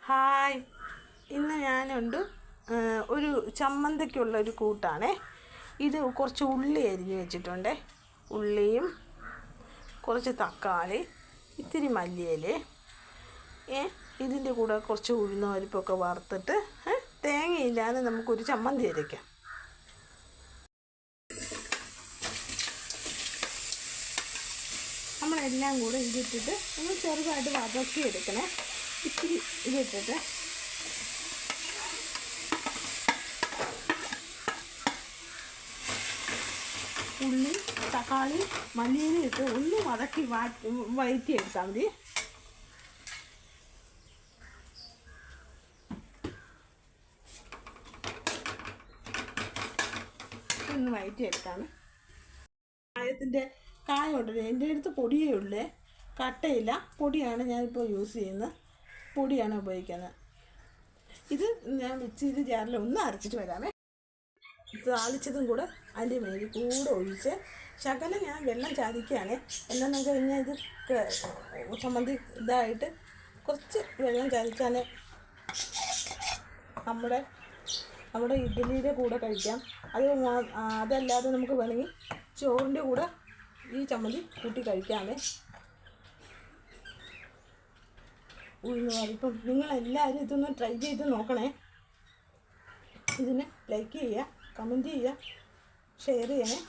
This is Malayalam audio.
ഹായ്, ഇന്ന് ഞാനുണ്ട് ഒരു ചമ്മന്തിക്കുള്ളൊരു കൂട്ടാണേ. ഇത് കുറച്ച് ഉള്ളി അരിഞ്ഞ് വെച്ചിട്ടുണ്ട്. ഉള്ളിയും കുറച്ച് തക്കാളി, ഇത്തിരി മല്ലിയില, ഇതിൻ്റെ കൂടെ കുറച്ച് ഉഴുന്ന പരിപ്പൊക്കെ വറുത്തിട്ട് തേങ്ങയില്ലാതെ നമുക്കൊരു ചമ്മന്തി അരയ്ക്കാം. നമ്മളെല്ലാം കൂടെ ഇതിട്ടിട്ട് നമ്മൾ ചെറുതായിട്ട് വതക്കി എടുക്കണേ. ഇത്തിരി ഇതിട്ടിട്ട് ഉള്ളി തക്കാളി മല്ലിയില ഇട്ട് ഒന്ന് വതക്കി വഴറ്റിയെടുത്താൽ മതി. ഒന്ന് വഴറ്റിയെടുത്താണ്. കായത്തിൻ്റെ കായം ഉണ്ടല്ലോ, എൻ്റെ അടുത്ത് പൊടിയേ ഉള്ളേ, കട്ടയില്ല. പൊടിയാണ് ഞാനിപ്പോൾ യൂസ് ചെയ്യുന്നത്, പൊടിയാണ് ഉപയോഗിക്കുന്നത്. ഇത് ഞാൻ മിക്സിയിൽ ജാറിൽ ഒന്ന് അരച്ചിട്ട് വരാമേ. താളിച്ചതും കൂടെ അതിൻ്റെ മേലിൽ കൂടെ ഒഴിച്ച് ശകലം ഞാൻ വെള്ളം ചാദിക്കുകയാണ്. എന്താണെന്ന് കഴിഞ്ഞാൽ ഇത് ചമ്മന്തി ഇതായിട്ട് കുറച്ച് വെള്ളം ചാദിച്ചാൽ നമ്മുടെ ഇഡ്ഡലിയുടെ കൂടെ കഴിക്കാം. അതല്ലാതെ നമുക്ക് വേണമെങ്കിൽ ചോറിൻ്റെ കൂടെ ഈ ചമ്മന്തി കൂട്ടി കഴിക്കാമേ. ഇപ്പം നിങ്ങളെല്ലാവരും ഇതൊന്ന് ട്രൈ ചെയ്ത് നോക്കണേ. ഇതിന് ലൈക്ക് ചെയ്യുക, കമൻറ്റ് ചെയ്യുക, ഷെയർ ചെയ്യണേ.